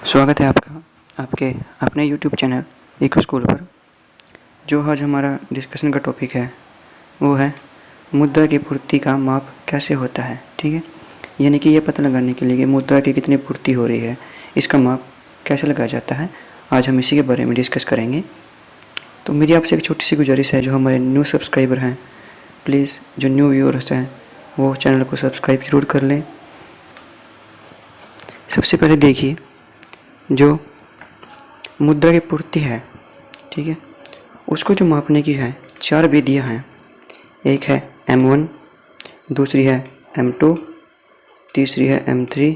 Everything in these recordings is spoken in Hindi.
स्वागत है आपका आपके अपने YouTube चैनल इको स्कूल पर। जो आज हमारा डिस्कशन का टॉपिक है वो है मुद्रा की पूर्ति का माप कैसे होता है। ठीक है, यानी कि ये पता लगाने के लिए कि मुद्रा की कितनी पूर्ति हो रही है, इसका माप कैसे लगाया जाता है, आज हम इसी के बारे में डिस्कस करेंगे। तो मेरी आपसे एक छोटी सी गुजारिश है, जो हमारे न्यू सब्सक्राइबर हैं प्लीज़, जो न्यू व्यूअर्स हैं वो चैनल को सब्सक्राइब ज़रूर कर लें। सबसे पहले देखिए, जो मुद्रा की पूर्ति है, ठीक है, उसको जो मापने की है 4 विधियाँ हैं। एक है M1, दूसरी है M2, तीसरी है M3,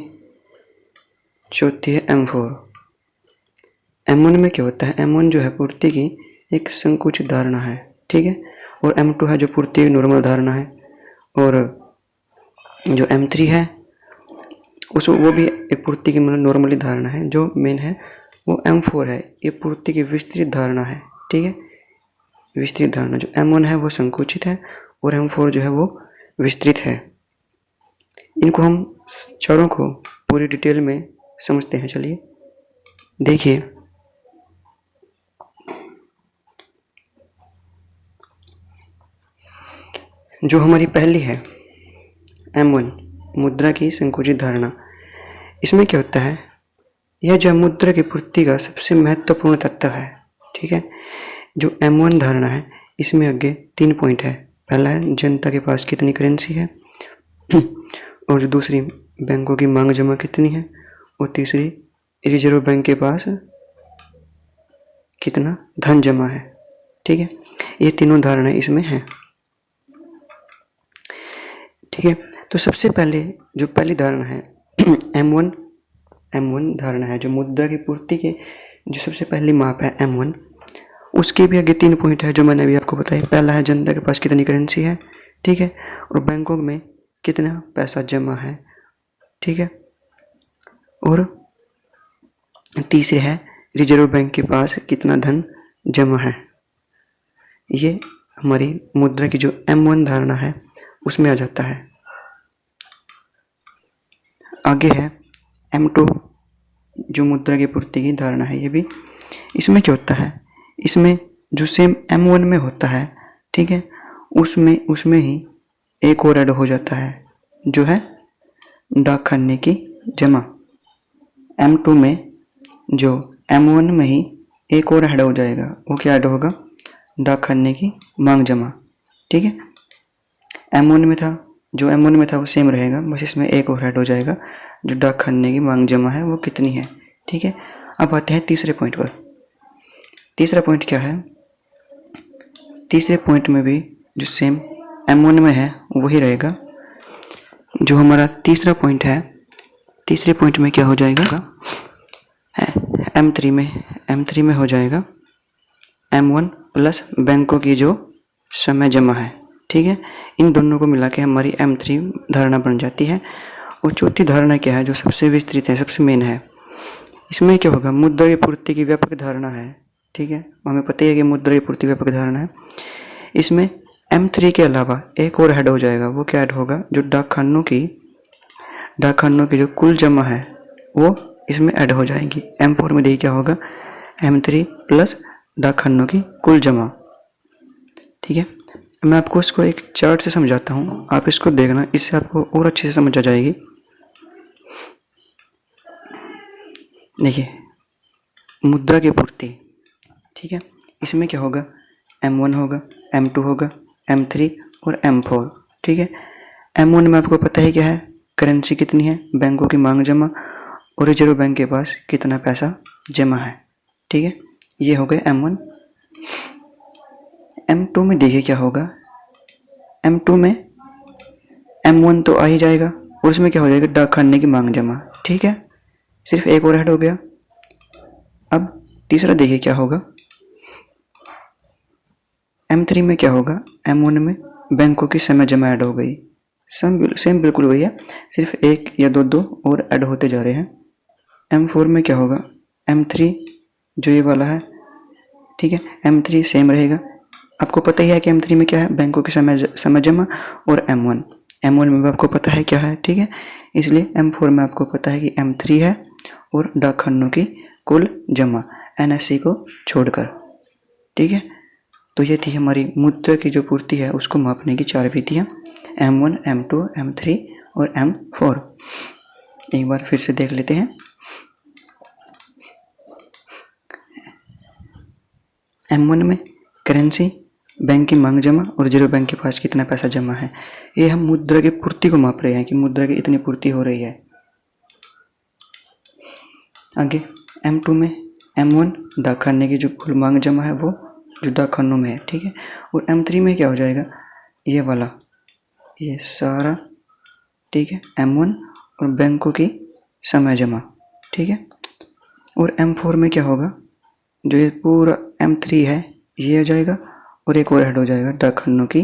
चौथी है M4। M1 में क्या होता है? M1 जो है पूर्ति की एक संकुचित धारणा है, ठीक है, और M2 है जो पूर्ति की नॉर्मल धारणा है, और जो M3 है वो भी एक पूर्ति की मतलब नॉर्मली धारणा है। जो मेन है वो M4 है, ये पूर्ति की विस्तृत धारणा है, ठीक है, विस्तृत धारणा। जो M1 है वो संकुचित है और M4 जो है वो विस्तृत है। इनको हम चारों को पूरी डिटेल में समझते हैं। चलिए देखिए, जो हमारी पहली है M1 मुद्रा की संकुचित धारणा, इसमें क्या होता है? यह जो मुद्रा की पूर्ति का सबसे महत्वपूर्ण तत्व है, ठीक है। जो M1 धारणा है इसमें आगे 3 पॉइंट है। पहला है जनता के पास कितनी करेंसी है, और जो दूसरी बैंकों की मांग जमा कितनी है, और तीसरी रिजर्व बैंक के पास कितना धन जमा है, ठीक है। ये तीनों धारणाएं इसमें हैं, ठीक है। तो सबसे पहले जो पहली धारणा है M1 धारणा है, जो मुद्रा की पूर्ति के जो सबसे पहली माप है M1, उसके भी आगे 3 पॉइंट है जो मैंने अभी आपको बताया। पहला है जनता के पास कितनी करेंसी है, ठीक है, और बैंकों में कितना पैसा जमा है, ठीक है, और तीसरे है रिजर्व बैंक के पास कितना धन जमा है। ये हमारी मुद्रा की जो M1 धारणा है उसमें आ जाता है। आगे है M2 जो मुद्रा की पूर्ति की धारणा है। ये भी इसमें क्या होता है? इसमें जो सेम M1 में होता है, ठीक है, उसमें ही एक और ऐड हो जाता है, जो है डाक खाने की जमा। M2 में जो M1 में ही एक और ऐड हो जाएगा, वो क्या ऐड होगा? डाक खाने की मांग जमा, ठीक है। M1 में था, जो M1 में था वो सेम रहेगा, बस इसमें एक और ऐड हो जाएगा, जो डाक खाने की मांग जमा है वो कितनी है, ठीक है। अब आते हैं तीसरे पॉइंट पर। तीसरा पॉइंट क्या है? तीसरे पॉइंट में भी जो सेम M1 में है वही रहेगा। जो हमारा तीसरा पॉइंट है, तीसरे पॉइंट में क्या हो जाएगा? M3 में हो जाएगा M1 प्लस बैंकों की जो समय जमा है, ठीक है। इन दोनों को मिला के हमारी M3 धारणा बन जाती है। और चौथी धारणा क्या है, जो सबसे विस्तृत है, सबसे मेन है, इसमें क्या होगा? मुद्रा की पूर्ति की व्यापक धारणा है, ठीक है। हमें पता ही है कि मुद्रा की पूर्ति व्यापक धारणा है। इसमें M3 के अलावा एक और ऐड हो जाएगा। वो क्या ऐड होगा? जो डाक खानों की जो कुल जमा है वो इसमें ऐड हो जाएगी। M4 में देखिए क्या होगा? M3 प्लस डाक खानों की कुल जमा, ठीक है। मैं आपको इसको एक चार्ट से समझाता हूँ, आप इसको देखना, इससे आपको और अच्छे से समझ आ जाएगी। देखिए, मुद्रा की पूर्ति, ठीक है, इसमें क्या होगा? M1 होगा, M2 होगा, M3 और M4, ठीक है। M1 में आपको पता ही क्या है? करेंसी कितनी है, बैंकों की मांग जमा, और रिजर्व बैंक के पास कितना पैसा जमा है, ठीक है। ये हो गए M1। M2 में देखिए क्या होगा? M2 में M1 तो आ ही जाएगा, और उसमें क्या हो जाएगा? डाक खाने की मांग जमा, ठीक है, सिर्फ एक और ऐड हो गया। अब तीसरा देखिए क्या होगा? M3 में क्या होगा? M1 में बैंकों की समय जमा ऐड हो गई, सेम बिल्कुल वही है, सिर्फ एक या दो और ऐड होते जा रहे हैं। M4 में क्या होगा? M3 जो ये वाला है, ठीक है, M3 सेम रहेगा। आपको पता ही है कि M3 में क्या है? बैंकों की समय जमा। और M1 में भी आपको पता है क्या है, ठीक है। इसलिए M4 में आपको पता है कि M3 है, और डाक खानों की कुल जमा NSE को छोड़कर। ठीक है, तो ये थी हमारी मुद्रा की जो पूर्ति है उसको मापने की 4 विधियाँ, M1, M2, M3 और M4। एक बार फिर से देख लेते हैं। M1 में करेंसी, बैंक की मांग जमा और रिजर्व बैंक के पास कितना पैसा जमा है। ये हम मुद्रा की पूर्ति को माप रहे हैं कि मुद्रा की इतनी पूर्ति हो रही है। आगे M2 में M1 डाक खाने की जो कुल मांग जमा है वो जो डाक खानों में है। ठीक है, और M3 में क्या हो जाएगा, ये वाला, ये सारा। ठीक है, M1 और बैंकों की समय जमा। ठीक है, और M4 में क्या होगा, जो ये पूरा M3 है ये आ जाएगा और एक और ऐड हो जाएगा, डाक खानों की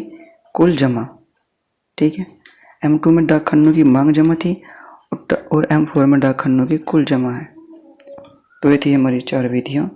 कुल जमा। ठीक है, M2 में डाक खानों की मांग जमा थी और M4 में डाक खानों की कुल जमा है। तो ये थी हमारी 4 विधियाँ।